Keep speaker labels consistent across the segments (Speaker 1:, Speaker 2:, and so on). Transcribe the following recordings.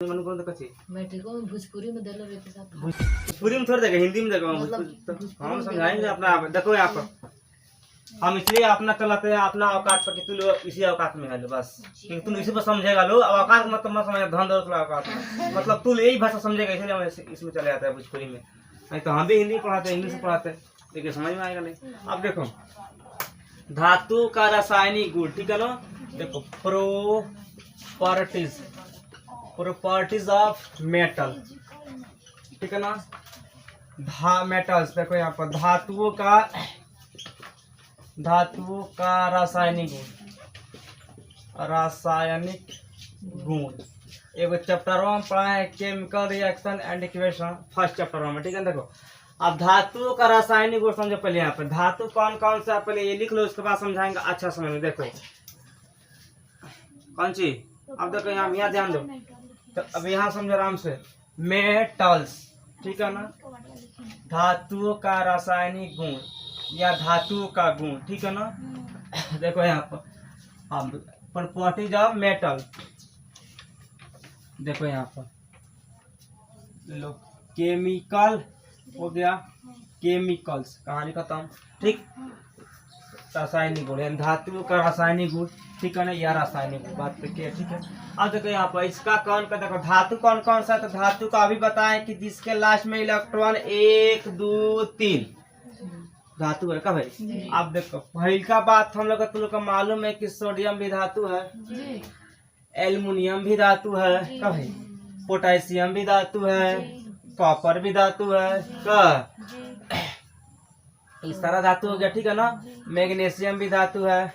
Speaker 1: मन कौन तो कची
Speaker 2: मैं ठीक हूँ। भोजपुरी में दे लो रे साहब।
Speaker 1: भोजपुरी में थोड़ी देगा, हिंदी में देगा। हम समझाएंगे अपना। देखो यहाँ पर हम इसलिए अपना चलाते हैं अपना औकात पर कि तू लोग इसी औकात में है बस, क्योंकि तू इसी पर समझेगा लो। अब औकात मतलब मत समझ, धन दौलत वाला औकात में मतलब तू यही भाषा समझेगा, इसलिए हम इसमें चले जाते हैं भोजपुरी में। नहीं तो हम भी हिंदी पढ़ाते हैं, इंग्लिश पढ़ाते हैं, लेकिन समझ में आएगा नहीं। अब देखो धातु का रासायनिक गुण, ठीक है ना। देखो प्रॉपर्टीज ऑफ मेटल, ठीक है ना। मेटल्स देखो यहाँ पर धातुओं का रासायनिक गुण एगो चैप्टर में पढ़ा है, chemical reaction and equation, first chapter में, ठीक है। देखो अब धातुओं का रासायनिक गुण समझो पहले। यहाँ पर धातु कौन कौन सा पहले ये लिख लो, उसके बाद समझाएंगे अच्छा समझ में। देखो कौन सी, अब देखो यहाँ ध्यान दो। तो अब यहाँ समझो आराम से, मेटल्स, ठीक है ना। धातुओं का रासायनिक गुण या धातु का गुण, ठीक है ना। देखो यहाँ पर प्रॉपर्टीज ऑफ मेटल, देखो यहाँ पर लो केमिकल हो गया, केमिकल्स कहानी खत्म, ठीक। रासायनिक गुण यानी धातु का रासायनिक गुण, ठीक है ना। या रासायनिक गुण बात पे किया, ठीक है। अब देखो यहाँ पर इसका कौन का, देखो धातु कौन कौन सा, तो धातु का अभी बताएं कि जिसके लास्ट में इलेक्ट्रॉन 1 2 3 धातु है का भाई। अब देखो पहल का बात हम लोग तुम लोग का मालूम है कि सोडियम भी धातु है, एल्युमिनियम भी धातु है का भाई, पोटेशियम भी धातु है, कॉपर भी धातु है का, इस सारा धातु हो गया, ठीक है ना। मैग्नीशियम भी धातु है,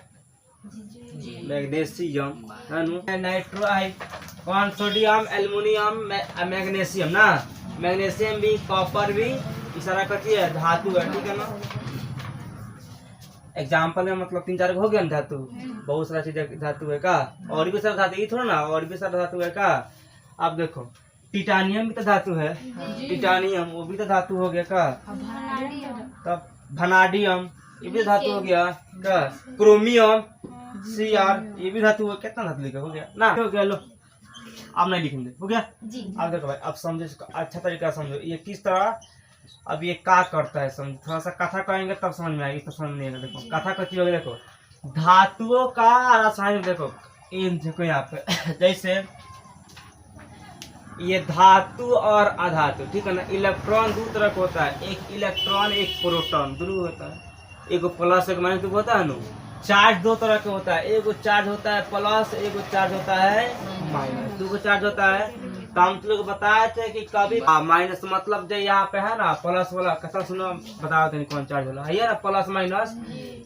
Speaker 1: मैग्नीशियम है, नाइट्रो है कौन, सोडियम एल्युमिनियम मैग्नीशियम ना, मैग्नीशियम भी, कॉपर भी, इस सारा कथी है धातु है, ठीक है ना। एग्जाम्पल में मतलब 3 4 हो गया धातु, बहुत सारा चीज धातु है का, और भी सारा धातु, ये थोड़ा ना और भी सारा धातु है का। अब देखो टिटानियम भी तो धातु है, टिटानियम वो भी तो धातु हो गया का। तब वनाडियम ये भी धातु हो गया का, क्रोमियम Cr ये भी धातु है। कितना धातु लिखा हो गया ना, हो गया लो, अब नहीं लिखेंगे, हो गया। अब देखो भाई अब समझो अच्छा तरीका समझो ये किस तरह, अब ये क्या करता है समझो, थोड़ा सा कथा कहेंगे तब समझ में आएगी, तो समझ नहीं आएगा। देखो कथा कथी होगी, देखो धातुओं का रासायनिक, देखो इन देखो यहाँ पे जैसे ये धातु और अधातु, ठीक है ना। इलेक्ट्रॉन 2 तरह का होता है, एक इलेक्ट्रॉन एक प्रोटॉन, दोनों होता है, एक प्लस एक माइनस होता है ना। चार्ज 2 तरह का होता है, एक चार्ज होता है प्लस, एक चार्ज होता है माइनस, 2 चार्ज होता है। तो हम लोग बताए थे कि कभी माइनस मतलब जो यहाँ पे है ना प्लस वाला कथा सुनो, बताओ थे कौन चार्ज वाला है ना, प्लस माइनस।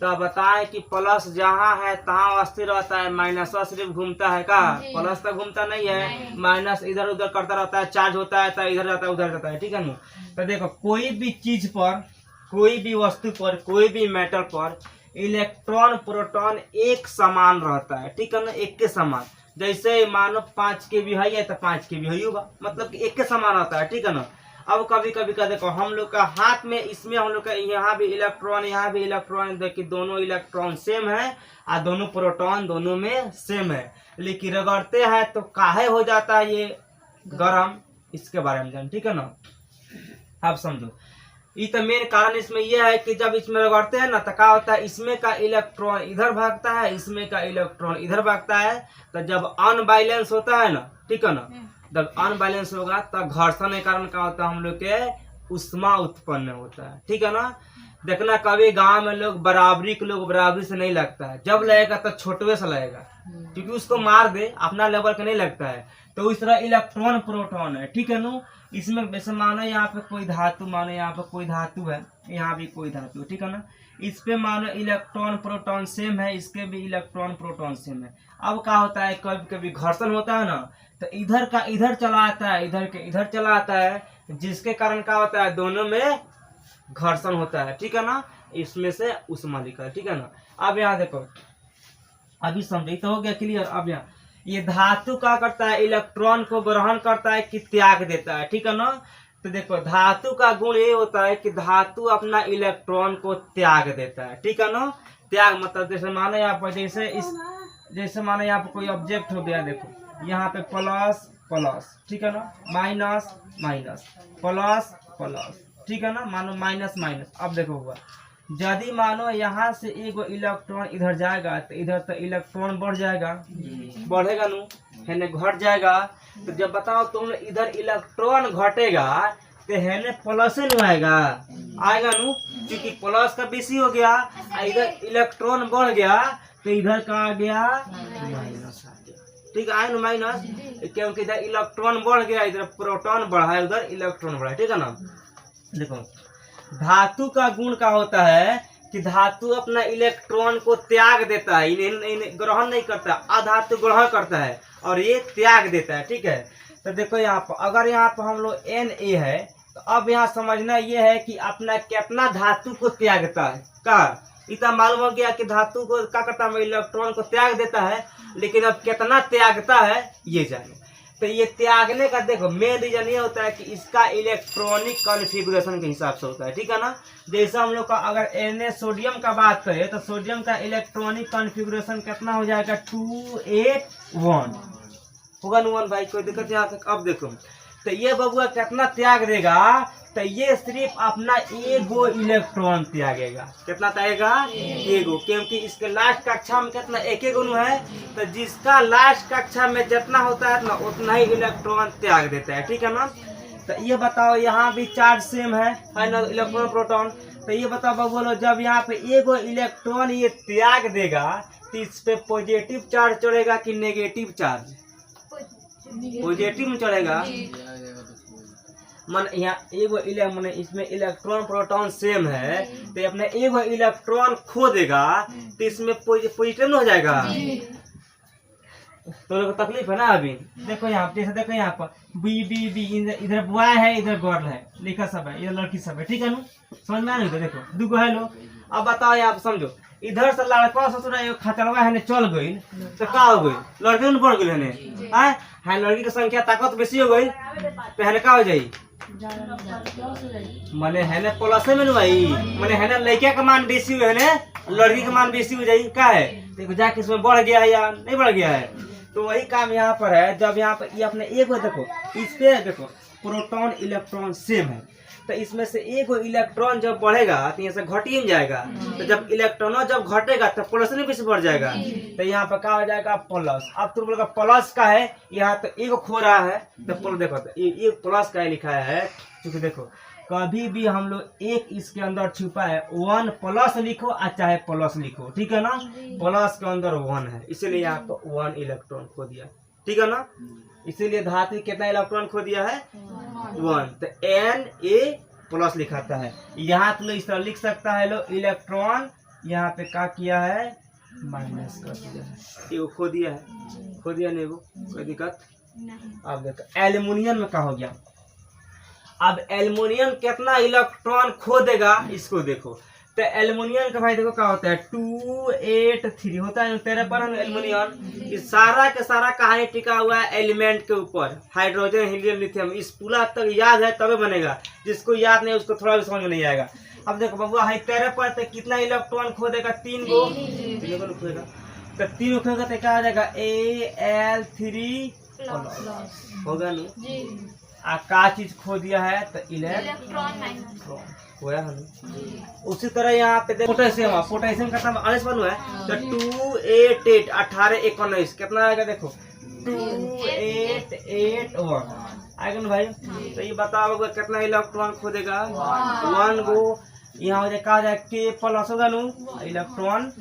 Speaker 1: तो बताए कि प्लस जहाँ है तहाँ स्थिर रहता है, माइनस सिर्फ घूमता है का, प्लस तक घूमता नहीं है, माइनस इधर उधर करता रहता है, चार्ज होता है तो इधर जाता है उधर जाता है, ठीक है ना। तो देखो कोई भी चीज पर, कोई भी वस्तु पर, कोई भी मेटल पर इलेक्ट्रॉन प्रोटॉन एक समान रहता है, ठीक है ना, एक के समान। जैसे मानो 5 kb है तो 5 kb है होगा, मतलब कि एक के समान रहता है, ठीक है ना। अब कभी कभी का देखो हम लोग का हाथ में, इसमें हम लोग का यहाँ भी इलेक्ट्रॉन यहाँ भी इलेक्ट्रॉन, देखिए दोनों इलेक्ट्रॉन सेम है और दोनों प्रोटॉन दोनों में सेम है, लेकिन रगड़ते हैं तो काहे हो जाता है ये गरम, इसके बारे में जान, ठीक है ना। अब समझो ये तो मेन कारण इसमें यह है कि जब इसमें रगड़ते हैं ना तो क्या होता है, इसमें का इलेक्ट्रॉन इधर भागता है, इसमें का इलेक्ट्रॉन इधर भागता है। तो जब अनबैलेंस होता है ना, ठीक है ना, जब अनबैलेंस होगा तब घर्षण के कारण क्या होता है, हम लोग के उष्मा उत्पन्न होता है, ठीक है ना। देखना कभी गांव में लोग बराबरी के लोग बराबरी से नहीं लगता है, जब लगेगा तो छोटवे से लगेगा, क्योंकि उसको मार दे अपना लेवल का नहीं लगता है। तो इस तरह इलेक्ट्रॉन प्रोटॉन है, ठीक है ना। इसमें वैसे मानो यहाँ पे कोई धातु, मानो यहाँ पे कोई धातु है, यहाँ भी कोई धातु है, ठीक है ना। इस पे मानो इलेक्ट्रॉन प्रोटॉन सेम है, इसके भी इलेक्ट्रॉन प्रोटॉन सेम है। अब क्या होता है कभी कभी घर्षण होता है ना, तो इधर का इधर चला आता है, इधर के इधर चला आता है, जिसके कारण क्या होता है दोनों में घर्षण होता है, ठीक है ना। इसमें से उष्मा लिखा है, ठीक है ना। अब यहाँ देखो अभी समझे तो हो गया क्लियर। अब यहाँ ये धातु क्या करता है, इलेक्ट्रॉन को ग्रहण करता है कि त्याग देता है, ठीक है ना। तो देखो धातु का गुण ये होता है कि धातु अपना इलेक्ट्रॉन को त्याग देता है, ठीक है ना। त्याग मतलब जैसे मानो यहाँ पर जैसे मानो यहाँ पर कोई ऑब्जेक्ट हो गया, देखो यहाँ पे प्लस प्लस, ठीक है ना, माइनस माइनस प्लस प्लस, ठीक है ना, मानो माइनस माइनस। अब देखो हुआ, यदि मानो यहाँ से एगो इलेक्ट्रॉन इधर जाएगा तो इधर तो इलेक्ट्रॉन बढ़ जाएगा, बढ़ेगा नू, है घट जाएगा। तो जब बताओ तुम इधर इलेक्ट्रॉन घटेगा तो है प्लस ही आएगा, आएगा नू, क्योंकि प्लस का बेसी हो गया, इधर इलेक्ट्रॉन बढ़ गया तो इधर का आ गया माइनस आ गया, ठीक है, आए ना माइनस, क्योंकि इधर इलेक्ट्रॉन बढ़ गया, इधर प्रोटॉन बढ़ा है, उधर इलेक्ट्रॉन बढ़ा है, ठीक है ना। देखो धातु का गुण का होता है कि धातु अपना इलेक्ट्रॉन को त्याग देता है, इन्हें ग्रहण नहीं करता, अधातु ग्रहण करता है और ये त्याग देता है, ठीक है। तो देखो यहाँ पर अगर यहाँ पर हम लोग Na है तो अब यहाँ समझना ये है कि अपना कितना धातु को त्यागता है, का इतना मालूम हो गया कि धातु को क्या करता है, इलेक्ट्रॉन को त्याग देता है, लेकिन अब कितना त्यागता है ये जाने। तो ये त्यागने का देखो मेन रीजन ये होता है कि इसका इलेक्ट्रॉनिक कॉन्फ़िगरेशन के हिसाब से होता है, ठीक है ना। जैसे हम लोग का अगर Na सोडियम का बात करें तो सोडियम का इलेक्ट्रॉनिक कॉन्फ़िगरेशन कितना हो जाएगा, 281 होगा ना भाई, कोई दिक्कत यहाँ तक। अब देखो तो ये बबुआ कितना त्याग देगा, तो ये सिर्फ अपना एगो इलेक्ट्रॉन त्यागेगा, कितना त्यागेगा, एगो, क्योंकि इसके लास्ट कक्षा में कितना एक गुण है, तो जिसका लास्ट कक्षा में जितना होता है ना उतना ही इलेक्ट्रॉन त्याग देता है, ठीक है ना। तो ये बताओ यहाँ भी चार्ज सेम है ना, इलेक्ट्रॉन प्रोटॉन। तो ये बताओ बबुआ जब यहाँ पे एगो इलेक्ट्रॉन ये त्याग देगा तो इस पे पॉजिटिव चार्ज चढ़ेगा कि नेगेटिव चार्ज, पॉजिटिव में चढ़ेगा, मन यहाँ एगो मन इसमें इलेक्ट्रॉन प्रोटॉन सेम है, तो अपने एगो इलेक्ट्रॉन खो देगा तो इसमें पॉजिटिव हो जाएगा, तो लोग को तकलीफ है ना। अभी देखो यहाँ जैसे देखो यहाँ पर बी बी बी, इधर बॉय है इधर गर्ल है, लिखा सब है, इधर लड़की सब है, ठीक है ना, समझ में आ नहीं, तो देखो दूगो है लो। अब बताओ यहाँ समझो, इधर से लड़का ससुरा खचड़वा है चल गई तो का हो गई, लड़के ने बढ़ गई है, लड़की की संख्या ताकत बेसी हो गई तो है का हो जाई, मने है ना प्लस में भाई, मने है ना लड़के का मान बेसी हुए है, लड़की का मान बेसी हो जाई, का है देखो जाके इसमें बढ़ गया है या नहीं बढ़ गया है। तो वही काम यहाँ पर है, जब यहाँ पर ये अपने एक देखो इस पे देखो प्रोटॉन इलेक्ट्रॉन सेम है, तो इसमें से एक इलेक्ट्रॉन जब बढ़ेगा तो यहाँ से घट ही जाएगा, तो जब इलेक्ट्रॉन जब घटेगा तो प्लस नहीं भी बढ़ जाएगा, तो यहाँ पर क्या हो जाएगा प्लस। अब तुम लोग प्लस का है, यहाँ तो एक खो रहा है तो देखो तो एक प्लस का लिखा है, क्योंकि देखो कभी भी हम लोग एक इसके अंदर छुपा है 1 प्लस लिखो और चाहे प्लस लिखो, ठीक है ना, प्लस के अंदर 1 है, इसीलिए यहाँ पर 1 इलेक्ट्रॉन खो दिया, ठीक है ना। इसीलिए धातु कितना इलेक्ट्रॉन खो दिया है 1, तो Na प्लस लिखाता है। यहाँ तो इस तरह लिख सकता है लो, इलेक्ट्रॉन यहाँ पे क्या किया है माइनस कर दिया है, एगो खो दिया है, खो दिया नहीं एगो, कोई दिक्कत। अब देखो एल्युमिनियम में क्या हो गया, अब एल्युमिनियम कितना इलेक्ट्रॉन खो देगा इसको देखो, तो एल्युमिनियम का भाई देखो क्या होता है 283 होता है, तेरे पर एल्युमिनियम, इस सारा के सारा कहानी टिका हुआ है एलिमेंट के ऊपर, हाइड्रोजन हीलियम लिथियम, इस पूरा तक याद है तभी बनेगा, जिसको याद नहीं उसको थोड़ा भी समझ में नहीं आएगा। अब देखो बबुआ है तेरे पर तो कितना इलेक्ट्रॉन खो देगा, 3 गो खोएगा, तो 3 खोएगा तो क्या आ जाएगा Al3 होगा नहीं, का चीज खो दिया है तो इलेक्ट्रॉन खोया है। उसी तरह यहाँ पे पोटेशियम, पोटेशियम का अड़ाईस बनो है तो 288 18 19 कितना आएगा देखो 2881 आएगा ना भाई। तो ये बताओ कितना इलेक्ट्रॉन खो देगा 1 गो, यहाँ हो जाए के प्लस होगा नु इलेक्ट्रॉन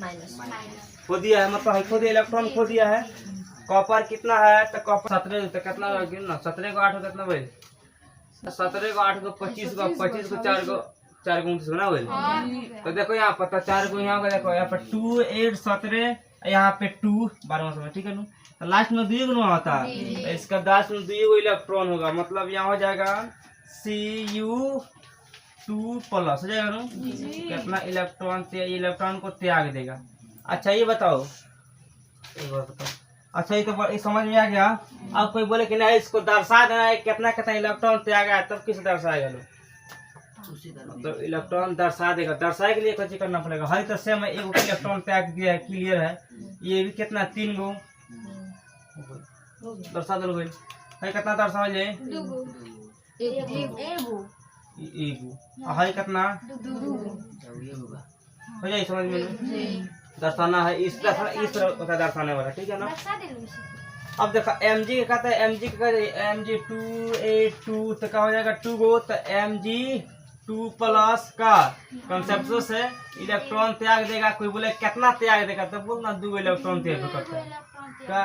Speaker 1: खो दिया है, मतलब खो दिया इलेक्ट्रॉन खो दिया है। कॉपर कितना है तो कॉपर 17 तो कितना 17 को 8 को कितना भाई 17 को 8 को 25 को 25 को 4 को 29 ना भाई। तो देखो यहाँ पर 4 को यहाँ देखो यहाँ पर 2 8 17 यहाँ पे 2 12 में, ठीक है ना। तो लास्ट में 2 गुना होता है, तो इसका 10 में 2 इलेक्ट्रॉन होगा, मतलब यहाँ हो जाएगा Cu2 प्लस हो जाएगा ना, कितना इलेक्ट्रॉन को त्याग देगा। अच्छा ये बताओ, अच्छा ये तो ये समझ में आ गया। अब कोई बोले कि नहीं इसको दर्शा देना है कितना कितना इलेक्ट्रॉन त्याग है, तब किसे दर्शाएगा लोग, तो इलेक्ट्रॉन दर्शा देगा। दर्शाए के लिए कुछ करना पड़ेगा, हर तो सेम है, एक इलेक्ट्रॉन त्याग दिया है, क्लियर है। ये भी कितना 3 गो दर्शा दो भाई, है कितना दर्शावल जाए
Speaker 2: एगो
Speaker 1: एगो है कितना हो जाए समझ में दर्शाना है इस तरह होता है दर्शाने वाला ठीक है ना। अब देखो mg का कहता है mg का mg 2a2 तो क्या हो जाएगा 2 गो तो mg 2 प्लस का कंसेप्ट से इलेक्ट्रॉन त्याग देगा। कोई बोले कितना त्याग देगा तो बोलना 2 इलेक्ट्रॉन त्याग करता है का।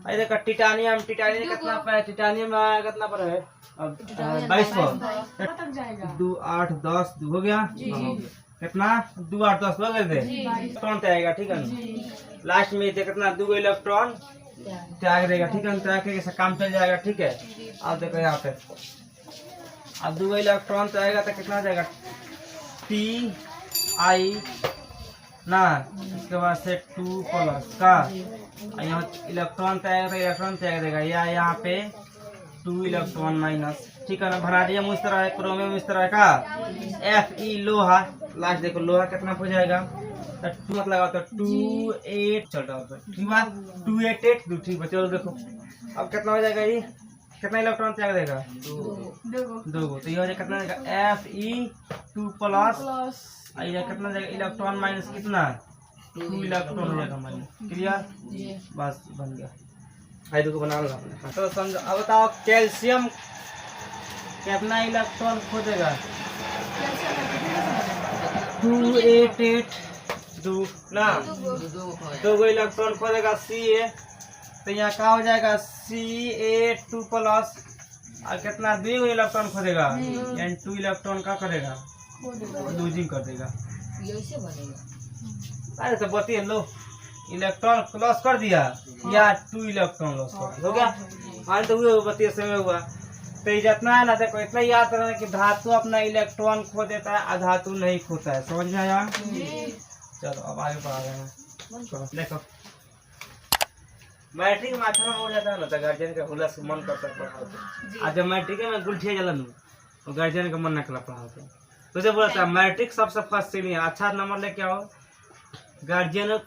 Speaker 1: ये देखो टिटानियम कितना पर है टिटानियम कितना पर है अब 22 पर 2 8 10 हो गया कितना 2 8 10 हो गए इलेक्ट्रॉन त्यागेगा ठीक है ना। लास्ट में कितना 2 इलेक्ट्रॉन त्याग देगा ठीक है ना। त्याग करके काम चल जाएगा ठीक है। अब देखो यहाँ पे अब 2 इलेक्ट्रॉन त्यागेगा तो कितना जाएगा टी आई ना इसके बाद से 2 प्लस का यहाँ इलेक्ट्रॉन त्यागेगा तो इलेक्ट्रॉन त्याग देगा या यहाँ पे 2 इलेक्ट्रॉन माइनस ठीक है ना। वैनाडियम इस तरह है क्रोमियम इस तरह का Fe लोहा लास्ट देखो लोहा कितना हो जाएगा तो 2 मत लगाओ तो 2 8 चल रहा है ठीक है 2 8 8 2 ठीक है। चलो देखो अब कितना हो जाएगा ये कितना इलेक्ट्रॉन त्याग देगा 2 गो तो ये हो जाएगा कितना जाएगा Fe 2 प्लस ये कितना जाएगा इलेक्ट्रॉन माइनस कितना 2 इलेक्ट्रॉन हो जाएगा माइनस क्लियर बस बन गया। आई देखो बना लो आपने तो समझो। अब बताओ कैल्शियम कितना इलेक्ट्रॉन खोदेगा 2 8 8 2 ना 2 गो इलेक्ट्रॉन खोदेगा Ca तो यहाँ क्या हो जाएगा Ca2 प्लस और कितना 2 गो इलेक्ट्रॉन खोदेगा यानी 2 इलेक्ट्रॉन का करेगा लूजिंग कर देगा। अरे तो बताइए लो इलेक्ट्रॉन लॉस कर दिया या 2 इलेक्ट्रॉन लॉस कर हो गया हाँ तो हुए बताइए समय हुआ तो ये जितना है ना देखो इतना याद रखना कि धातु अपना इलेक्ट्रॉन खो देता है अधातु नहीं खोता है समझ में आया। चलो अब आगे बढ़ा रहे हैं। चलो देखो मैट्रिक में अच्छा हो जाता है ना तो गार्जियन का हुलस मन करता है पढ़ाते आज जब मैट्रिक में गुलठिया जलन तो गार्जियन का मन न कला पढ़ाते तो जब बोलता है मैट्रिक सबसे फर्स्ट सीढ़ी है अच्छा नंबर लेके आओ गार्जियन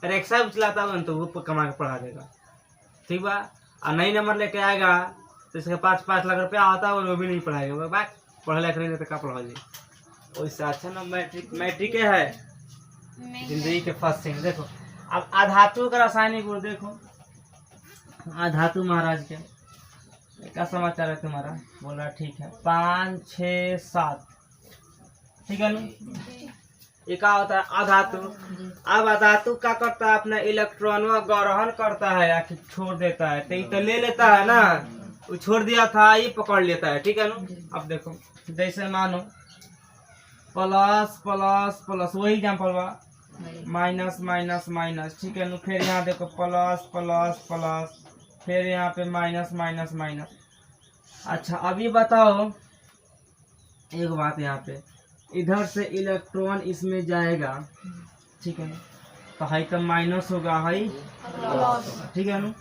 Speaker 1: रिक्शा चलाता हो तो वो कमा के पढ़ा देगा ठीक बा। और नई नंबर लेके आएगा तो इसके 5-5 लाख रुपया आता है वो भी नहीं पढ़ाएगा बात पढ़ लिख रही तो क्या पढ़ाओगे वैसे अच्छा ना मैट्रिक है जिंदगी के फर्स्ट सीढ़ी। देखो अब अधातु का रासायनिक गुण देखो अधातु महाराज के क्या समाचार है तुम्हारा बोल रहा ठीक है 5 6 7 ठीक है ना। ये क्या होता है अधातु। अब अधातु क्या करता है अपना इलेक्ट्रॉन ग्रहण करता है या छोड़ देता है तो ये तो ले लेता है ना वो छोड़ दिया था ये पकड़ लेता है ठीक है ना। अब देखो जैसे मानो प्लस प्लस प्लस वही एग्जाम्पल बा माइनस माइनस माइनस ठीक है ना। फिर यहाँ देखो प्लस प्लस प्लस फिर यहाँ पे माइनस माइनस माइनस। अच्छा अभी बताओ एक बात यहाँ पे इधर से इलेक्ट्रॉन इसमें जाएगा ठीक है ना तो है तो माइनस होगा है ठीक है ना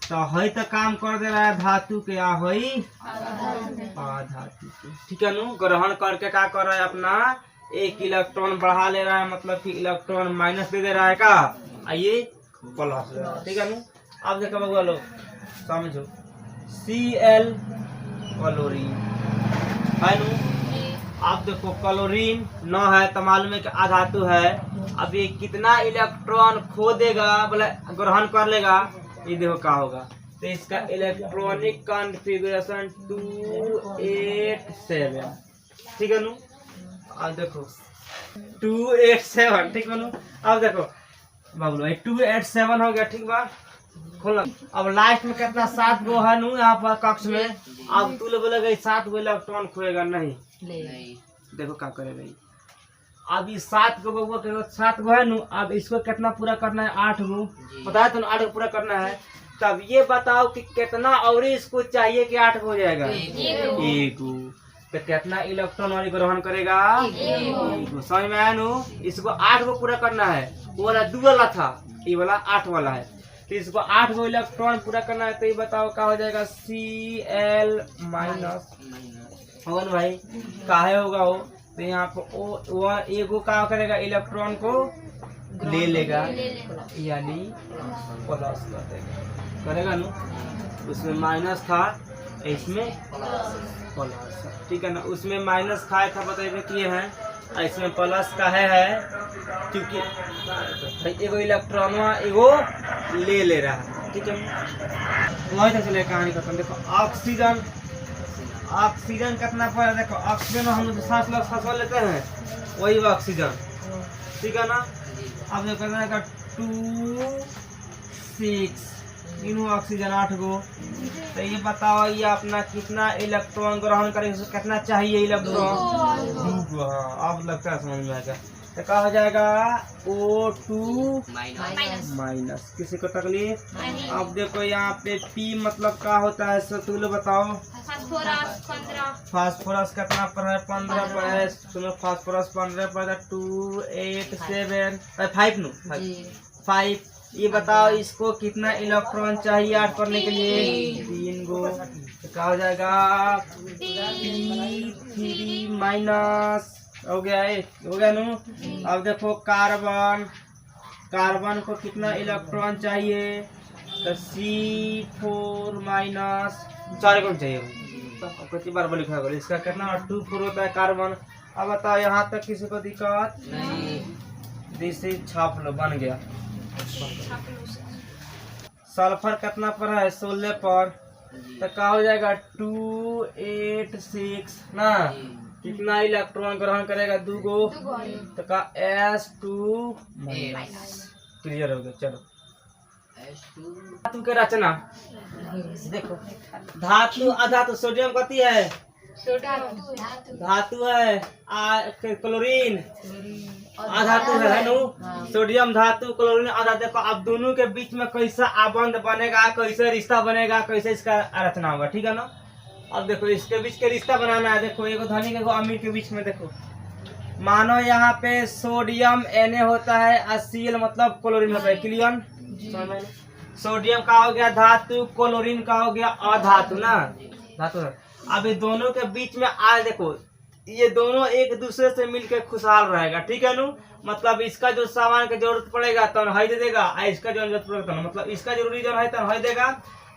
Speaker 1: तो है तो काम कर दे रहा है धातु के या है अधातु के ठीक है ना। ग्रहण करके क्या कर रहा है अपना एक इलेक्ट्रॉन बढ़ा ले रहा है मतलब कि इलेक्ट्रॉन माइनस दे रहा है का ये प्लस दे रहा है ठीक है ना। अब देखो बउआ लोग समझो Cl क्लोरीन है ना। अब देखो क्लोरीन न है तो मालूम है कि अधातु है। अब ये कितना इलेक्ट्रॉन खो देगा बोले ग्रहण कर लेगा ये देखो क्या होगा तो इसका इलेक्ट्रॉनिक कॉन्फ़िगरेशन 287 ठीक है ना। अब देखो 287 ठीक है ना। अब देखो बाबू 287 हो गया ठीक बा खोल। अब लास्ट में कितना 7 गो है नू यहाँ पर कक्ष में। अब तू लोग बोलेगा 7 गो इलेक्ट्रॉन खोएगा नहीं देखो क्या करेगा ये। अब ये 7 गो बउआ के 7 गो है नू। अब इसको कितना पूरा करना है 8 गो बताया तो 8 गो पूरा करना है। तब ये बताओ कि कितना और इसको चाहिए कि 8 हो जाएगा 1 गो तो कितना इलेक्ट्रॉन वाली ग्रहण करेगा 1 गो। समझ में आया नू। इसको 8 गो पूरा करना है वो वाला 2 वाला था ये वाला 8 वाला है तो इसको 8 गो इलेक्ट्रॉन पूरा करना है तो ये बताओ क्या हो जाएगा Cl माइनस होगा ना भाई काहे होगा वो तो यहाँ पर वो एगो क्या करेगा इलेक्ट्रॉन को ले लेगा यानी प्लस कर देगा करेगा ना। उसमें माइनस था इसमें प्लस, ठीक है ना। उसमें माइनस खाए था बताइए किए हैं, और इसमें प्लस का है क्योंकि एगो इलेक्ट्रॉन एगो ले रहा है, ठीक है। वही तक चले कहानी खत्म। देखो ऑक्सीजन, ऑक्सीजन कितना पर है, देखो ऑक्सीजन हम लोग सांस लेते हैं, वही ऑक्सीजन, ठीक है ना। अब जो करना है 2 6 तीनों ऑक्सीजन 8 गो। तो ये बताओ ये अपना कितना इलेक्ट्रॉन ग्रहण करेगा, कितना चाहिए इलेक्ट्रॉन? 2 गो। हाँ अब लगता है समझ में आएगा। तो क्या हो जाएगा O2 माइनस, किसी को तकलीफ? अब देखो यहाँ पे P मतलब क्या होता है, सब तुम लोग बताओ। फास्फोरस कितना पर है? 15 पर है। सुनो फास्फोरस 15 पर है। 2 8 7 5 नो 5। ये बताओ इसको कितना इलेक्ट्रॉन चाहिए ऐड करने के लिए? 3 गो। तो क्या हो जाएगा P3 माइनस, हो गया है, हो गया नु। अब देखो कार्बन, कार्बन को कितना इलेक्ट्रॉन चाहिए? तो C4 माइनस, 4 कौन चाहिए? कितनी बार लिखा करो, इसका कितना 2 4 होता है कार्बन। अब बताओ यहाँ तक किसी को दिक्कत नहीं? इसे छाप लो, बन गया। सल्फर कितना पर है? 16 पर। तो क्या हो जाएगा 2 8 6 ना, कितना इलेक्ट्रॉन ग्रहण करेगा? 2 गो। तो का S2 क्लियर हो गया। चलो धातु के रचना देखो, धातु अधातु, सोडियम कथी है? धातु है। क्लोरीन अधातु है नु। सोडियम धातु, क्लोरीन अधातु। देखो अब दोनों के बीच में कैसा आबंध बनेगा, कैसे रिश्ता बनेगा, कैसे इसका रचना होगा, ठीक है ना। अब देखो इसके बीच के रिश्ता बनाना है। देखो एगो धनिक एगो अमीर के बीच में देखो, मानो यहाँ पे सोडियम Na होता है और Cl मतलब क्लोरीन होता है। क्लियर? सोडियम का हो गया धातु, क्लोरीन का हो गया अधातु ना, धातु है। अब ये दोनों के बीच में आज देखो ये दोनों एक दूसरे से मिलकर खुशहाल रहेगा, ठीक है नु। मतलब इसका जो सामान की जरूरत पड़ेगा तो है दे देगा, और इसका जो जरूरत पड़ेगा मतलब इसका जरूरी जो है तो है देगा,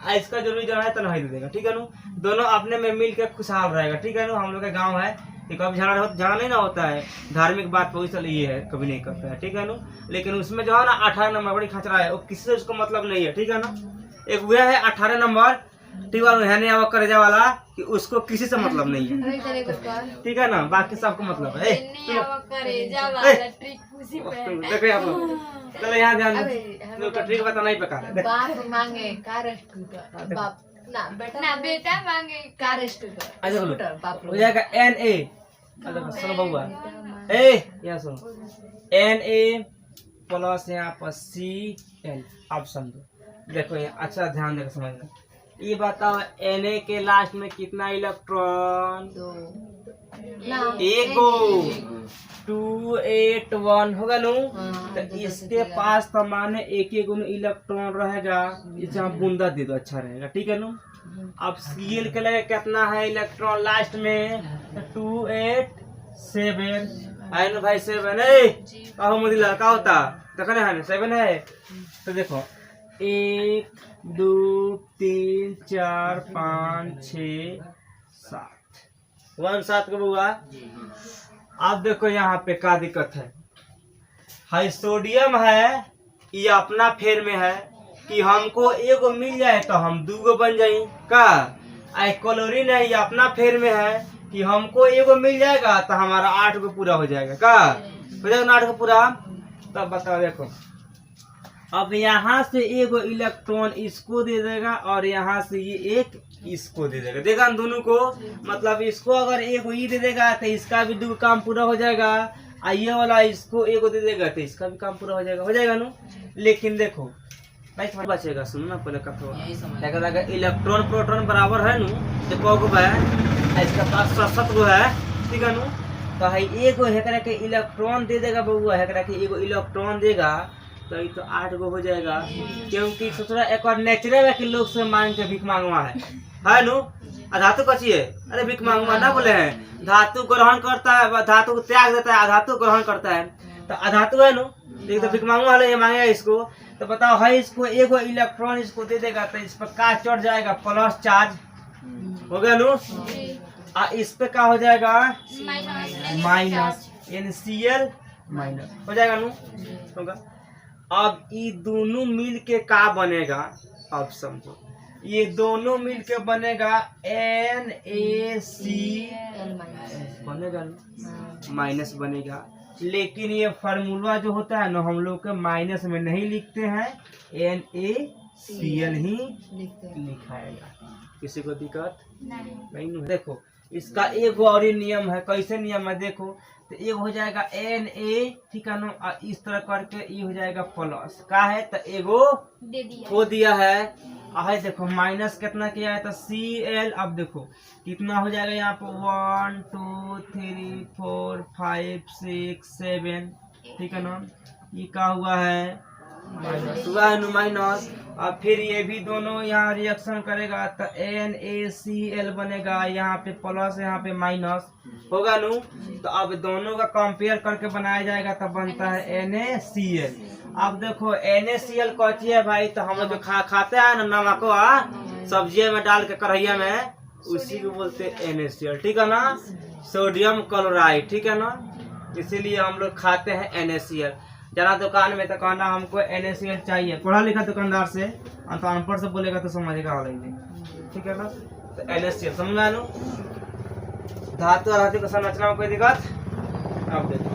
Speaker 1: और इसका जरूरी जो है तो है दे देगा, ठीक है नु। दोनों अपने में मिल के खुशहाल रहेगा, ठीक है नु। हम लोग का गाँव है कि कभी झगड़ा नहीं ना होता है, धार्मिक बात पर इसलिए ये है कभी नहीं करता है, ठीक है नु। लेकिन उसमें जो है ना 18 नंबर बड़ी खतरा है, वो किसी से उसको मतलब नहीं है, ठीक है ना। एक वह है 18 नंबर, ठीक है, करे वाला कि उसको किसी से मतलब नहीं है, ठीक है ना। बाकी सबको मतलब है। देखो आप लोग, चलो यहाँ ध्यान दो, ट्रिक बता नहीं पका रहे।
Speaker 2: बाप मांगे कार स्कूटर, बाप ना बेटा मांगे कार स्कूटर, बाप
Speaker 1: हो जाएगा Na। सुनो बउआ, यहाँ सुनो, Na प्लस यहाँ पर Cl ऑप्शन दो। देखो यहाँ अच्छा ध्यान देकर समझना। ये बताओ Na के लास्ट में कितना इलेक्ट्रॉन? 1 गो। 2 8 1 होगा नु। तो इसके पास तो माने एक इलेक्ट्रॉन रहेगा, इसे हम बूंदा दे दो, अच्छा रहेगा, ठीक है नु। अब Cl के लिए कितना है इलेक्ट्रॉन लास्ट में? 2 8 7 है ना भाई, 7 है। कहो मुझे क्या होता देखो ना, 7 है। तो देखो 1 2 3 4 5 6 7 1 7 का बुआ। अब देखो यहाँ पे क्या दिक्कत है, हाई सोडियम है, ये अपना फेर में है कि हमको एगो मिल जाए तो हम 2 गो बन जाए का। क्लोरीन है, ये अपना फेर में है कि हमको एगो मिल जाएगा तो हमारा 8 गो पूरा हो जाएगा का, हो जाएगा 8 गो पूरा। तब बताओ देखो, अब यहाँ से एगो इलेक्ट्रॉन इसको दे देगा और यहाँ से ये एक इसको दे देगा, देखा दोनों को। मतलब इसको अगर एगो ये दे देगा तो इसका भी 2 काम पूरा हो जाएगा, और ये वाला इसको एगो दे देगा तो इसका भी काम पूरा हो जाएगा नु। लेकिन देखो भाई थोड़ा बचेगा, सुनो ना पहले कथो, इलेक्ट्रॉन प्रोटॉन बराबर है नु, देखो गो है इसका पास 7 गो है, ठीक है नु। तो है एगो हेकरा के इलेक्ट्रॉन दे देगा बउआ, हेकरा के एगो इलेक्ट्रॉन देगा तो ये तो 8 गो हो जाएगा, क्योंकि सोचना एक बार नेचुरल है कि लोग से मांग के भीख मांगवा है नु। धातु कची है, अरे भीख मांगवा ना बोले हैं, धातु ग्रहण करता है, धातु को त्याग देता है, धातु ग्रहण करता है। तो अधातु है नु, तो भीख मांगवा है, ये मांगेगा इसको। तो बताओ है इसको एगो इलेक्ट्रॉन इसको दे देगा तो इस पर का चढ़ जाएगा? प्लस चार्ज, हो गया नु। इस पे क्या हो जाएगा माइनस NCl माइनस हो जाएगा नु होगा। अब ये दोनों मिल के क्या बनेगा, अब समझो ये दोनों मिल के बनेगा NaCl बनेगा ना, माइनस बनेगा। लेकिन ये फार्मूला जो होता है ना हम लोग के माइनस में नहीं लिखते हैं, NaCl ही लिखाएगा। किसी को दिक्कत नहीं है। देखो इसका एक और ही नियम है, कैसे नियम है देखो, तो एक हो जाएगा Na, ठीक है ना, इस तरह करके ये हो जाएगा प्लस का है, तो एगो खो दिया है। है देखो माइनस कितना किया है तो Cl। अब देखो कितना हो जाएगा यहाँ पर 1 2 3 4 5 6 7, ठीक है ना, ये क्या हुआ है माइनस हुआ है माइनस। अब फिर ये भी दोनों यहाँ रिएक्शन करेगा तो NaCl बनेगा, यहाँ पे प्लस यहाँ पे माइनस होगा नु। तो अब दोनों का कंपेयर करके बनाया जाएगा तो बनता है NaCl। अब देखो NaCl कौची है भाई, तो हम लोग खाते हैं ना नमक सब्जी में डाल के कढ़ैया में, उसी को बोलते हैं NaCl, ठीक है ना, सोडियम क्लोराइड, ठीक है ना, इसीलिए हम लोग खाते हैं NaCl। जाना दुकान में तो कहना हमको NaCl चाहिए, पढ़ा लिखा दुकानदार से, तो अनपढ़ से बोलेगा तो समझेगा वाला, ठीक है ना। तो NaCl समझ में लो। धातु और धातु की संरचना में कोई दिक्कत। अब देखो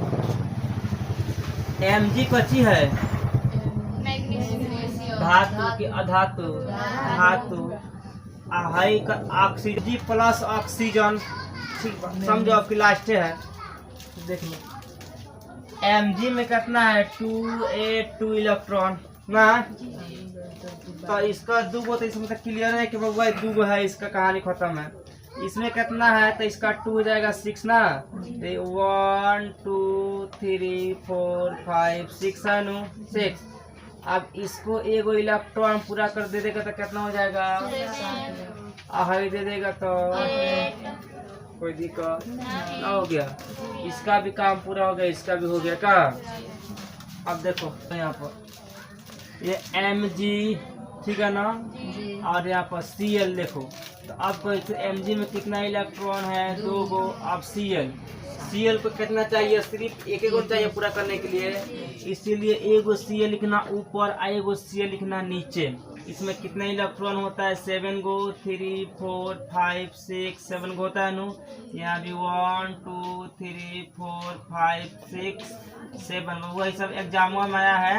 Speaker 1: Mg कच्ची है धातु की अधातु धातु हाई का ऑक्सीजन प्लस ऑक्सीजन, ठीक समझो आपकी लास्ट है। देख लो Mg में कितना है 2a2 इलेक्ट्रॉन ना, तो इसका दूगो, तो इसमें तक क्लियर है कि वह दूगो है, इसका कहानी खत्म है। इसमें कितना है तो इसका 2 हो जाएगा 6 ना, 1 2 3 4 5 6 है नु 6। अब इसको एगो इलेक्ट्रॉन पूरा कर दे देगा तो कितना हो जाएगा, हाई दे देगा तो कोई दिक्कत ना, हो गया। इसका भी काम पूरा हो गया, इसका भी हो गया का। अब देखो यहाँ पर ये Mg, ठीक है ना, और यहाँ पर Cl देखो, तो आपको Mg में कितना इलेक्ट्रॉन है, 2 गो। अब Cl को कितना चाहिए, सिर्फ एक गो चाहिए पूरा करने के लिए, इसीलिए एगो Cl लिखना ऊपर और एगो Cl लिखना नीचे। इसमें कितना इलेक्ट्रॉन होता है 7 गो, 3 4 5 6 7 गो होता है नु। यहाँ भी 1 2 3 4 5 6 7 गो, वही सब एग्जाम में आया है,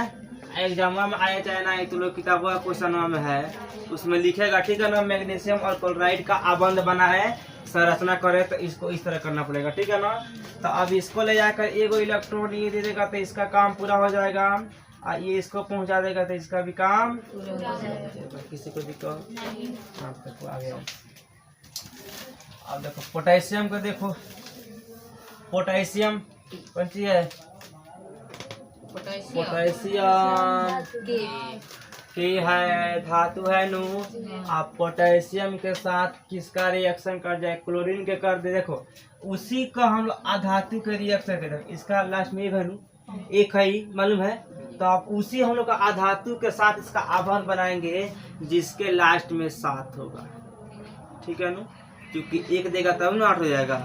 Speaker 1: एग्जाम में आया चाहे ना, तो लोग किताबों का क्वेश्चन में है उसमें लिखेगा, ठीक है ना। मैग्नीशियम और क्लोराइड का आबंध बना है, संरचना करे तो इसको इस तरह करना पड़ेगा, ठीक है ना। तो अब इसको ले जाकर एगो इलेक्ट्रॉन ये दे देगा तो इसका काम पूरा हो जाएगा, और ये इसको पहुंचा देगा तो इसका भी काम पूरा हो जाएगा। किसी को दिक्कत देखो आगे। अब देखो पोटेशियम को देखो, पोटेशियम कौन सी है, पोटेशियम की है, धातु है नु। आप पोटेशियम के साथ किसका रिएक्शन कर जाए, क्लोरीन के कर दे, देखो उसी का हम लोग अधातु के रिएक्शन कर, इसका लास्ट में एक है नु, एक है मालूम है, तो आप उसी हम लोग का अधातु के साथ इसका आबंध बनाएंगे जिसके लास्ट में 7 होगा, ठीक है नु, क्योंकि एक देगा तब ना 8 हो जाएगा।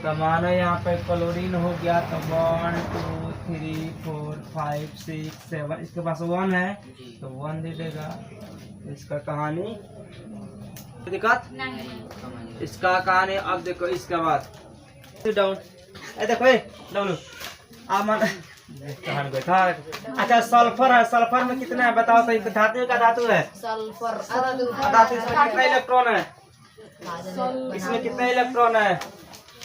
Speaker 1: तो मानो यहाँ पे क्लोरीन हो गया तो 1 2 3 4 5 6 7, इसके पास 1 है तो 1 दे देगा। इसका कहानी दिक्कत नहीं, इसका कहानी। अब देखो इसके बाद डाउन, देखो डाउन अच्छा सल्फर है, सल्फर में कितना है बताओ तो, धातु का धातु है सल्फर, धातु इसमें कितना इलेक्ट्रॉन है, इसमें कितना इलेक्ट्रॉन है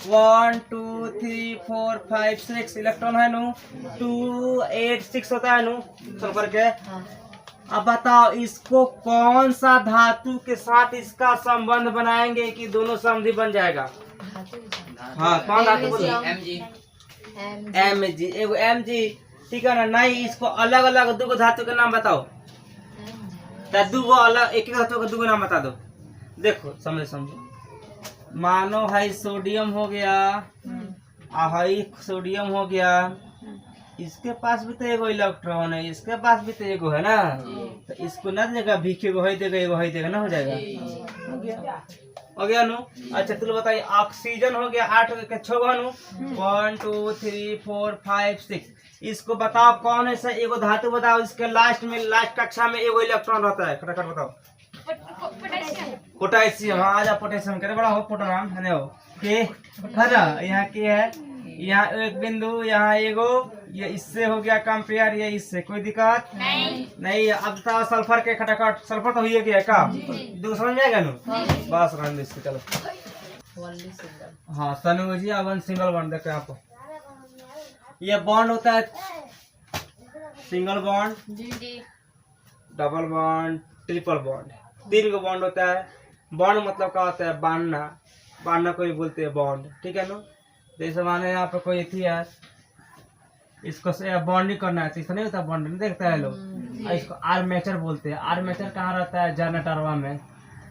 Speaker 1: 1 2 3 4 5 6 इलेक्ट्रॉन है नु, 2 8 6 होता है नु सल्फर के। अब बताओ इसको कौन सा धातु के साथ इसका संबंध बनाएंगे कि दोनों संधि बन जाएगा। हाँ कौन धातु बोलो, Mg, एगो Mg, ठीक है ना। नहीं इसको अलग अलग दो धातु के नाम बताओ, दूगो अलग एक धातु के दूगो नाम बता दो। देखो समझो, मानो है सोडियम हो गया, हाई सोडियम हो गया, इसके पास भी तो एगो इलेक्ट्रॉन है, इसके पास भी तो एगो है ना, तो इसको ना देगा भीखे एगो है देगा, एगो है देगा ना, हो जाएगा, हो गया। हो गया नु। अच्छा तुम बताइए ऑक्सीजन हो गया 8 हो गया, 6 गो नु। 1 2 3 4 5 6। इसको बताओ कौन है सर एगो धातु बताओ इसके लास्ट में लास्ट कक्षा में एगो इलेक्ट्रॉन रहता है, खटाखट बताओ। पोटेशियम। हाँ आजा पोटेशियम करे बड़ा हो पोटाराम है हो के हरा यहाँ के है, यहाँ एक बिंदु, यहाँ एगो, ये इससे हो गया कंपेयर, ये इससे कोई दिक्कत नहीं। अब था सल्फर के खटाखट, सल्फर तो हुई गया का दो समझ में आएगा नु। बस रन इसको चलो। हाँ सनु जी अब सिंगल बॉन्ड देखो आपको, ये बॉन्ड होता है single bond, double bond, triple bond, 3 गो बॉन्ड होता है। बॉन्ड मतलब क्या होता है बांधना, बांधना कोई बोलते हैं बॉन्ड, ठीक है ना। जैसे माने यहाँ पे कोई थी यार, इसको बॉन्डिंग करना है तो इसको नहीं होता बॉन्ड, नहीं देखता है लोग। इसको आर्मेचर बोलते हैं। आर्मेचर कहाँ रहता है जनरेटरवा में,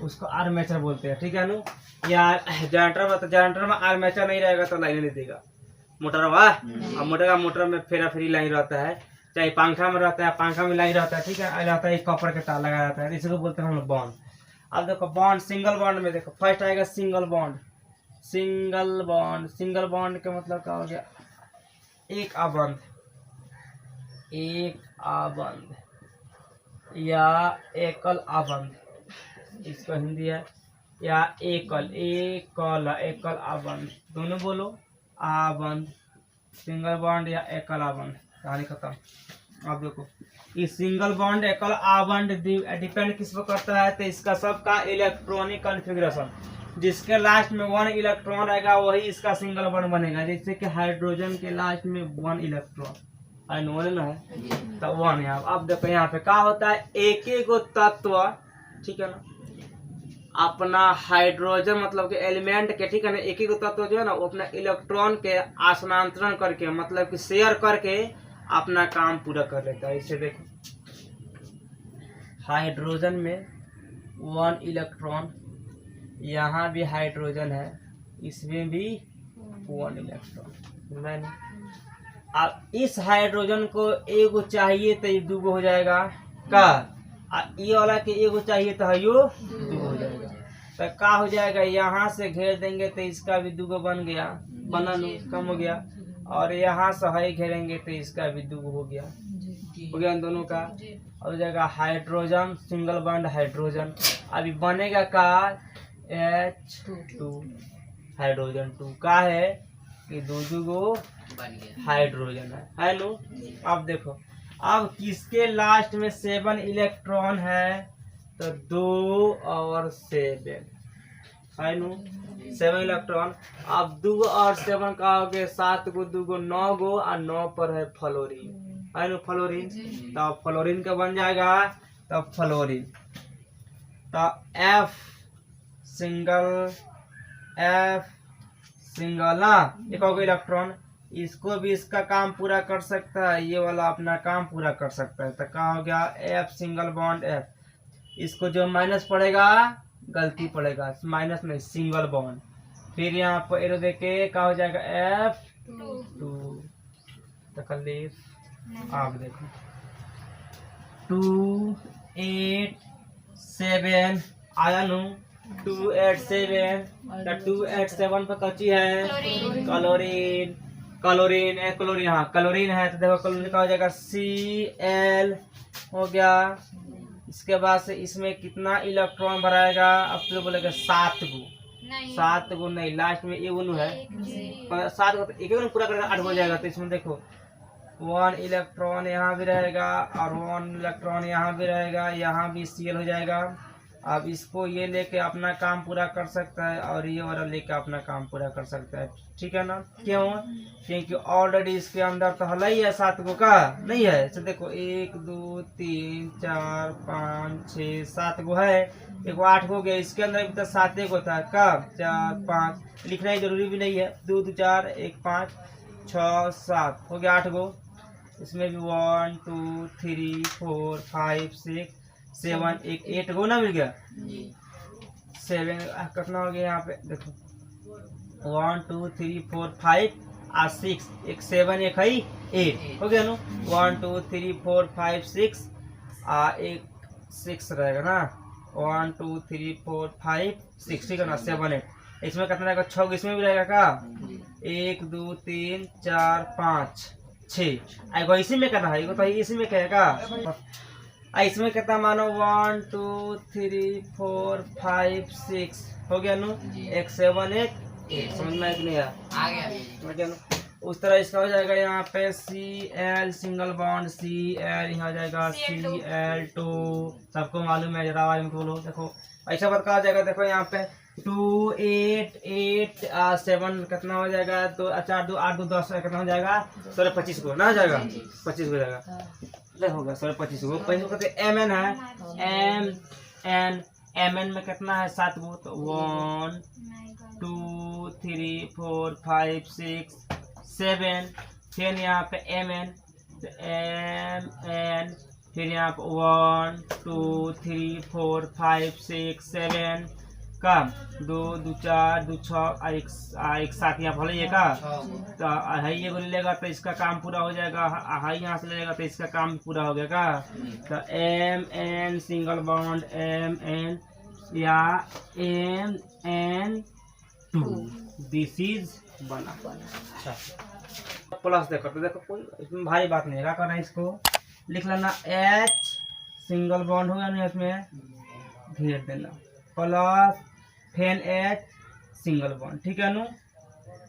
Speaker 1: उसको आर्मेचर बोलते हैं, ठीक है ना। या जनरेटर में आर्मेचर नहीं रहेगा तो लाइन नहीं देगा मोटरवा। और मोटर में फेरा फेरी लाइन रहता है, चाहे पंखा में रहता है, पंखा में लाइन रहता है, ठीक है। रहता है कॉपर के तार लगा रहता है, इसको बोलते हैं हम लोग बॉन्ड। अब देखो बॉन्ड सिंगल बॉन्ड में देखो फर्स्ट आएगा single bond. Single bond, single bond का मतलब क्या हो गया एक आबंध, एक आबंध या एकल आबंध, इसको हिंदी है, या एकल एकल आबंध, दोनों बोलो आबंध, सिंगल बॉन्ड या एकल आबंध, कहानी खत्म। अब देखो ये सिंगल बॉन्ड एकल आबंध डिपेंड किस पर करता है, तो इसका सबका इलेक्ट्रॉनिक कॉन्फ़िगरेशन, जिसके लास्ट में 1 इलेक्ट्रॉन रहेगा वही इसका सिंगल बॉन्ड बनेगा। जैसे कि हाइड्रोजन के लास्ट में 1 इलेक्ट्रॉन आयन है तो 1 यहाँ। अब देखो यहाँ पे क्या होता है एक एक गो तत्व, ठीक है ना, अपना हाइड्रोजन मतलब के एलिमेंट के, ठीक है ना, एक एक तत्व जो है ना वो अपना इलेक्ट्रॉन के आसनांतरण करके मतलब कि शेयर करके अपना काम पूरा कर लेता है। इसे देखो हाइड्रोजन में 1 इलेक्ट्रॉन, यहाँ भी हाइड्रोजन है, इसमें भी 1 इलेक्ट्रॉन। अब इस हाइड्रोजन को एगो चाहिए तो ये 2 गो हो जाएगा का, ये वाला के एगो चाहिए तो यो 2 हो जाएगा। तो का हो जाएगा यहाँ से घेर देंगे तो इसका भी 2 गो बन गया, बना कम हो गया। और यहाँ से है घेरेंगे तो इसका भी 2 गो हो गया दोनों का। हो जाएगा हाइड्रोजन सिंगल बॉन्ड हाइड्रोजन। अभी बनेगा का H2 हाइड्रोजन 2 का है कि 2 गो हाइड्रोजन है नो। अब देखो अब किसके लास्ट में 7 इलेक्ट्रॉन है, तो 2 और 7 है नो, 7 इलेक्ट्रॉन। अब 2 और 7 का हो गया 7 गो, 2 गो 9 गो, और 9 पर है फ्लोरीन है नो, फ्लोरीन। तो फ्लोरीन का बन जाएगा तब फ्लोरीन, तो F सिंगल ना, एक हो गया इलेक्ट्रॉन, इसको भी इसका काम पूरा कर सकता है, ये वाला अपना काम पूरा कर सकता है। तो क्या हो गया F सिंगल बॉन्ड F, इसको जो माइनस पड़ेगा गलती पड़ेगा, माइनस में सिंगल बॉन्ड, फिर यहाँ पर एरो देके क्या हो जाएगा F2 तकलीफ। आप देखो 2 8 7 आया नु, 2 8 7, 2 8 7 पर कच्ची है क्लोरीन, क्लोरीन एक क्लोरीन, हाँ क्लोरीन है तो देखो क्लोरीन का हो जाएगा Cl हो गया। इसके बाद से इसमें कितना इलेक्ट्रॉन भराएगा, अब तो बोलेगा 7 गो, 7 गो नहीं, लास्ट में एगो है 7 गो, तो एक पूरा करेगा 8 हो जाएगा। तो इसमें देखो 1 इलेक्ट्रॉन यहाँ भी रहेगा और 1 इलेक्ट्रॉन यहाँ भी रहेगा, यहाँ भी Cl हो जाएगा। अब इसको ये लेके अपना काम पूरा कर सकता है और ये वाला लेके अपना काम पूरा कर सकता है, ठीक है ना। क्यों, क्योंकि ऑलरेडी इसके अंदर तो हल ही है 7 गो का नहीं है। तो देखो 1 2 3 4 5 6 7 गो है, एक 8 हो गया, इसके अंदर भी तो 7 गो था का 4 5 लिखना ही जरूरी भी नहीं है, 2 2 4 1 5 6 7 हो गया 8 गो। इसमें भी 1 2 3 4 5 6 7 एक 8 गो ना मिल गया 7 कितना हो गया यहाँ पे देखो 1 2 3 4 5 और 6, एक 7 एक है 8 हो गया नो, 1 2 3 4 5 6 एक 6 रहेगा ना, 1 2 3 4 5 6 ठीक है ना 7 8 इसमें कितना रहेगा 6 इसमें भी रहेगा का 1 2 3 4 5 6 आएगा इसी में करना है तो इसी में कहेगा इसमें कितना मानो 1 2 3 4 5 6 हो गया नु एक 7 एक 8 समझ में नहीं आया
Speaker 2: आ गया
Speaker 1: समझ गया ना उस तरह इसका हो जाएगा यहाँ पे Cl सिंगल बॉन्ड Cl यहाँ जाएगा Cl2 सबको मालूम है जरा आवाज में बोलो देखो ऐसा बात कहा जाएगा देखो यहाँ पे 2 8 8 7 कितना हो जाएगा तो 4 2 8 2 10 कितना हो जाएगा 16 25 को ना हो जाएगा 25 हो जाएगा नहीं होगा 16 25 को पहले कहते mn है m n में कितना है 7 गो तो 1 2 3 4 5 6 7 फिर यहाँ पे mn तो mn फिर यहाँ पे 1 2 3 4 5 6 7 कम 2 2 4 2 6 एक साथ यहाँ भले ये का तो है ये बोल लेगा तो इसका काम पूरा हो जाएगा है यहाँ से लेगा तो इसका काम पूरा हो गया तो M N single bond M N या एम एन 2 दिस इज बना अच्छा प्लस देखो तो देखो कोई इसमें भारी बात नहीं है करना इसको लिख लेना एच सिंगल बॉन्ड होगा ना इसमें घेर देना प्लस फेन एच सिंगल बॉन्ड ठीक है नु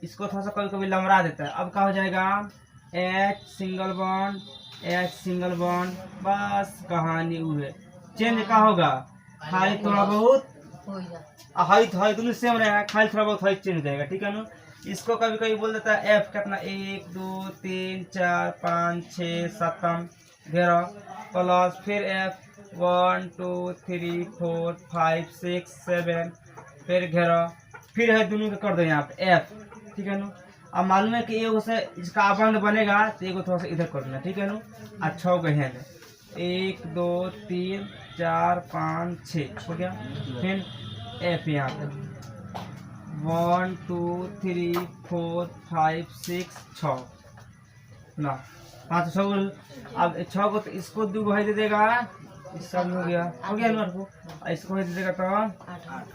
Speaker 1: इसको थोड़ा सा कभी कभी लमरा देता है अब क्या हो जाएगा एच सिंगल बॉन्ड बस कहानी हुए चेंज का होगा खाली थोड़ा बहुत हाइट दोनों सेम रहेगा खाली थोड़ा बहुत हाइट चेंज हो जाएगा ठीक है नु इसको कभी कभी बोल देता है एफ कितना 1 2 3 4 5 6 7 घेरा प्लस फिर एफ 1 2 3 4 5 6 7 फिर घेरा फिर है दोनों का कर दो यहाँ पे एफ ठीक है नु अब मालूम है कि ये उसे इसका अबंध बनेगा तो ये थोड़ा सा इधर कर देना ठीक है नु अच्छा हो गए 1 2 3 4 5 6 हो गया फिर एफ यहाँ पे 1 2 3 4 5 6 6 ना 5 6 अब 6 को तो इसको 2 भाई दे देगा इसका हो गया ना को इसको दे देगा तो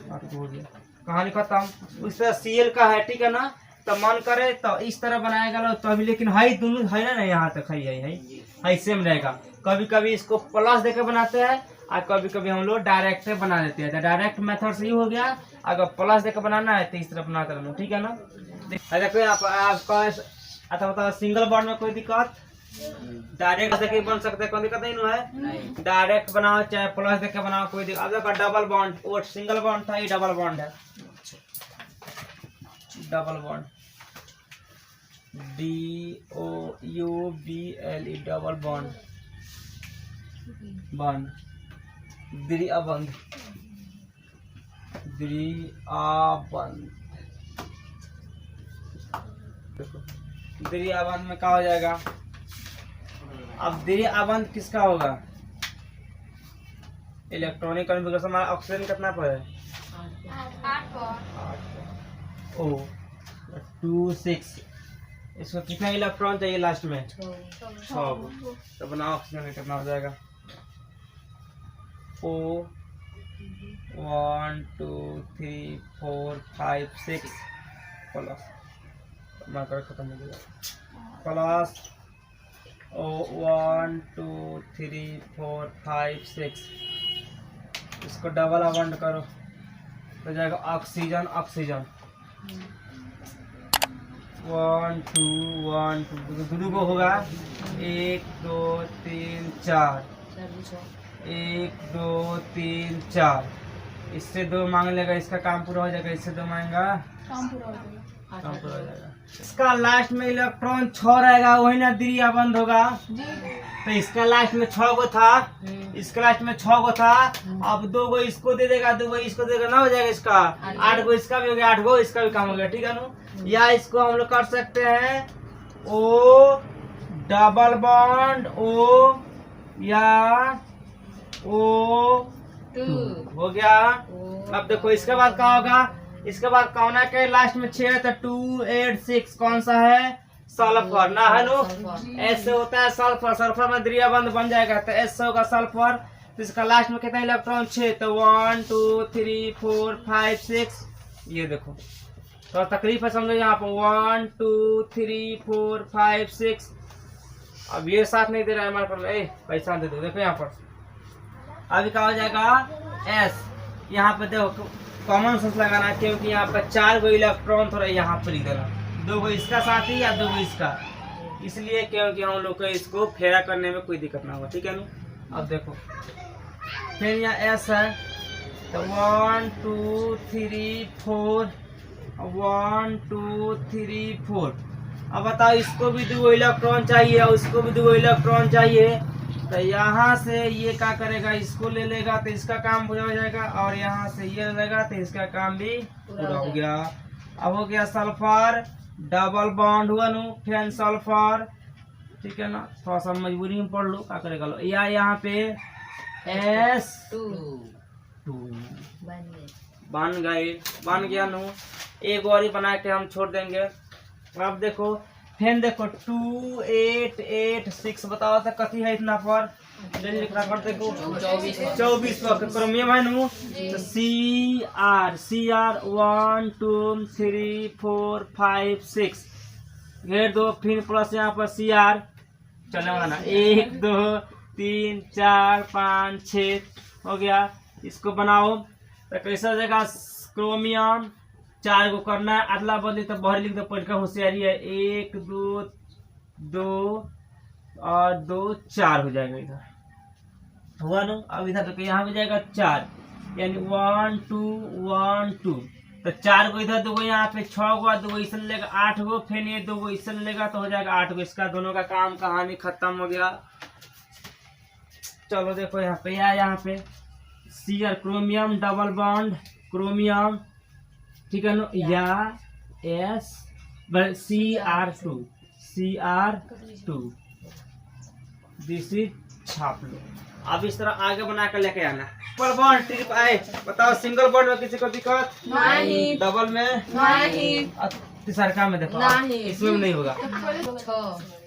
Speaker 1: 8 हो गया कहानी खत्म उस तरह सीएल का है ठीक है ना तो मन करे तो इस तरह बनाएगा तो अभी लेकिन हाई दोनों है ना यहाँ तक है सेम रहेगा कभी कभी इसको प्लस देकर बनाते हैं और कभी कभी हम लोग डायरेक्ट बना देते हैं तो डायरेक्ट मेथड से ही हो गया अगर प्लस देकर बनाना है तो इस तरह बनाते रहना ठीक है ना देखो आपका अच्छा बताओ सिंगल बॉन्ड में कोई दिक्कत डायरेक्ट देके बन सकते हैं कोई दिक्कत नहीं है डायरेक्ट बनाओ चाहे प्लस देके बनाओ कोई दिक्कत अब देखो डबल बॉन्ड वो सिंगल बॉन्ड था ये डबल बॉन्ड है double bond DOUBLE double bond द्विअबंध द्विअबंध में क्या हो जाएगा अब द्विअबंध किसका होगा इलेक्ट्रॉनिक कॉन्फ़िगरेशन में ऑक्सीजन कितना पर है 8 ओ 2 6 इसको कितना इलेक्ट्रॉन चाहिए लास्ट में 6 तो बना ऑक्सीजन कितना हो जाएगा O 1 2 3 4 5 6 प्लस मार्कर खत्म हो गया प्लस O 1 2 3 4 5 6 इसको डबल अबंड करो तो जाएगा ऑक्सीजन 1 2 1 2 को होगा 1 2 3 4 1 2 3 4 इससे 2 मांग लेगा इसका काम पूरा हो जाएगा इससे 2 मांगेगा काम पूरा हो जाएगा इसका लास्ट में इलेक्ट्रॉन 6 रहेगा वही ना द्विअबंध होगा तो इसका लास्ट में 6 गो था इसका लास्ट में 6 गो था अब 2 गो इसको दे देगा 2 गो इसको देगा ना हो जाएगा इसका 8 गो इसका भी हो गया 8 गो इसका भी काम हो गया ठीक है ना या इसको हम लोग कर सकते हैं O डबल बॉन्ड O या O2 हो गया अब देखो इसके बाद क्या होगा इसके बाद कौना के लास्ट में 6 है तो 2 8 6 कौन सा है सल्फर ना है नो एस से होता है सल्फर में द्विअबंध बन जाएगा तो एस से होगा सल्फर तो इसका लास्ट में कितना इलेक्ट्रॉन 6, तो 1 2 3 4 5 6। ये देखो तो तकलीफ है समझो यहाँ पर 1 2 3 4 5 6। अब ये साथ नहीं दे रहा है हमारे पर, पैसा दे दो। देखो यहाँ पर अभी क्या हो जाएगा एस। यहाँ पे देखो कॉमन सेंस लगाना है क्योंकि यहाँ पर 4 गो इलेक्ट्रॉन थोड़ा यहाँ पर लिख देना, 2 गो इसका साथी या 2 गो इसका, इसलिए क्योंकि हम लोग को इसको फेरा करने में कोई दिक्कत ना हो। ठीक है ना। अब देखो फिर यहाँ एस है तो 1 2 3 4 1 2 3 4। अब बताओ इसको भी 2 इलेक्ट्रॉन चाहिए और इसको भी 2 इलेक्ट्रॉन चाहिए, तो यहाँ से ये क्या करेगा, इसको ले लेगा तो इसका काम पूरा हो जाएगा, और यहाँ से ये लेगा तो इसका काम भी पूरा हो गया। अब हो गया सल्फर, डबल बॉन्ड हुआ नु, फिर सल्फर। ठीक है ना, थोड़ा सा मजबूरी में पढ़ लो, क्या करेगा लो, या यहाँ पे S2 बन गया नु। एक और ही बना के हम छोड़ देंगे। अब देखो फिर देखो 2 8 8 6 बताओ तो कथी है इतना पर जल्दी लिखना पर देखो 24 पर क्रोमियम है नु, तो CR 1 2 3 4 5 6 घेर दो, फिर प्लस यहाँ पर CR चलने वाला ना 1 2 3 4 5 6 हो गया। इसको बनाओ तो कैसा हो जाएगा, क्रोमियम 4 को करना है, अदला बदली तो बाहर लिख दो, पढ़ का होशियारी है। 1 2 2 और 2 4 हो जाएगा, इधर हुआ ना। अब इधर तो यहाँ हो जाएगा 4, यानी 1 2 1 2, तो 4 को इधर 2 गो यहाँ पे 6 गो, 2 गो इससे लेगा 8 गो, फिर ये 2 गो इससे लेगा तो हो जाएगा 8 गो। इसका दोनों का काम कहानी खत्म हो गया। चलो देखो यहाँ पे यहाँ पे CR chromium double bond chromium, ठीक है ना, या S CR2 दिस इज छाप लो। अब इस तरह आगे बना कर लेके आना। ट्रिपल बॉन्ड ट्रिप आए, बताओ सिंगल बॉन्ड में किसी को दिक्कत
Speaker 2: नहीं,
Speaker 1: डबल में
Speaker 2: नहीं,
Speaker 1: तीसरा में देखो
Speaker 2: नहीं,
Speaker 1: इसमें भी नहीं होगा।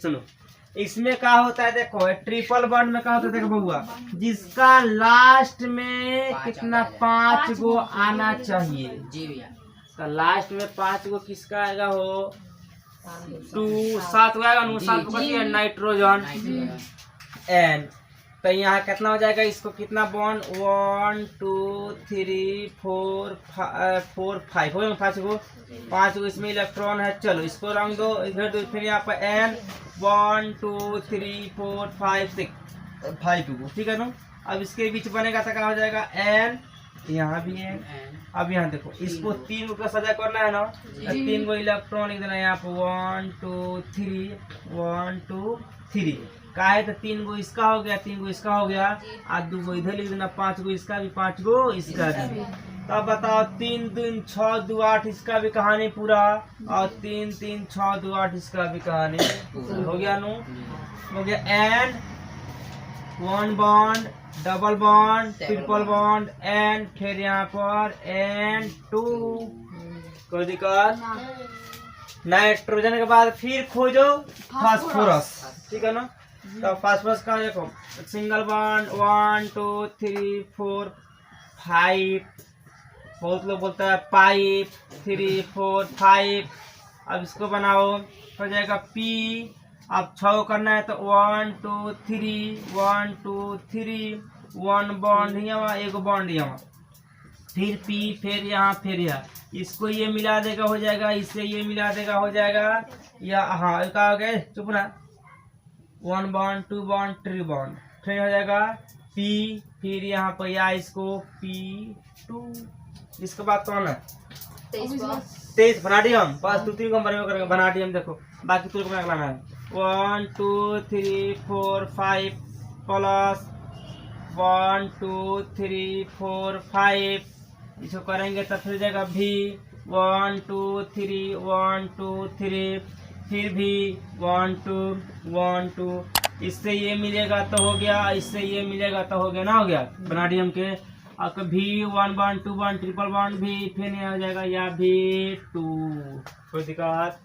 Speaker 1: सुनो इसमें क्या होता है, देखो ट्रिपल बॉन्ड में क्या होता है, देखो बउआ जिसका लास्ट में कितना 5 गो आना चाहिए, तो लास्ट में 5 गो किसका आएगा हो 2 7 गो आएगा, 7 को बची है नाइट्रोजन एन। तो यहाँ कितना हो जाएगा, इसको कितना बॉन्ड 1 2 3 4 5 हो 5 गो इसमें इलेक्ट्रॉन है। चलो इसको रंग दो इधर दो, फिर यहाँ पर एन 1 2 3 4 5 6 5 गो, ठीक है ना। अब इसके बीच बनेगा तो क्या हो जाएगा एन, यहाँ भी है। अब यहाँ देखो इसको 3 गो का सजा करना है ना, तो 3 गो इलेक्ट्रॉन लिख देना यहाँ पर 1 2 3 1 2 3 का है, तो 3 गो इसका हो गया, 3 गो इसका हो गया, और 2 गो इधर लिख देना, 5 गो इसका भी 5 गो इसका भी। तब बताओ 3 3 6 2 8 इसका भी कहानी पूरा, और 3 3 6 2 8 इसका भी कहानी हो गया नो। हो गया and 1 bond double bond triple bond and फिर यहाँ पर एंड 2 कोई दिक्कत। नाइट्रोजन के बाद फिर खोजो फास्फोरस, ठीक है ना। तो फास्फोरस का देखो सिंगल बॉन्ड 1 2 3 4 5, बहुत लोग बोलता है पाइप 3 4 5। अब इसको बनाओ हो जाएगा पी। अब 6 करना है तो 1 2 3 1 2 3 1 बॉन्ड यहाँ, एक बॉन्ड यहाँ, फिर पी, फिर यहाँ, इसको ये मिला देगा हो जाएगा, इससे ये मिला देगा हो जाएगा, या हाँ क्या हो गया चुप ना, 1 बॉन्ड 2 बॉन्ड 3 बॉन्ड, फिर हो जाएगा पी, फिर यहाँ पर या इसको P2। इसके बाद कौन है 23 वनाडियम, बस 2 3 नंबर में करेंगे वनाडियम। देखो बाकी तुझको बना लाना है 1 2 3 4 5 प्लस 1 2 3 4 5, इसको करेंगे तो फिर जाएगा भी 1 2 3 1 2 3, फिर भी 1 2 1 2, इससे ये मिलेगा तो हो गया, इससे ये मिलेगा तो हो गया ना, हो गया वनाडियम के। आपका भी 1 बॉन्ड 2 बॉन्ड ट्रिपल बॉन्ड भी, फिर नहीं हो जाएगा या भी 2, कोई दिक्कत।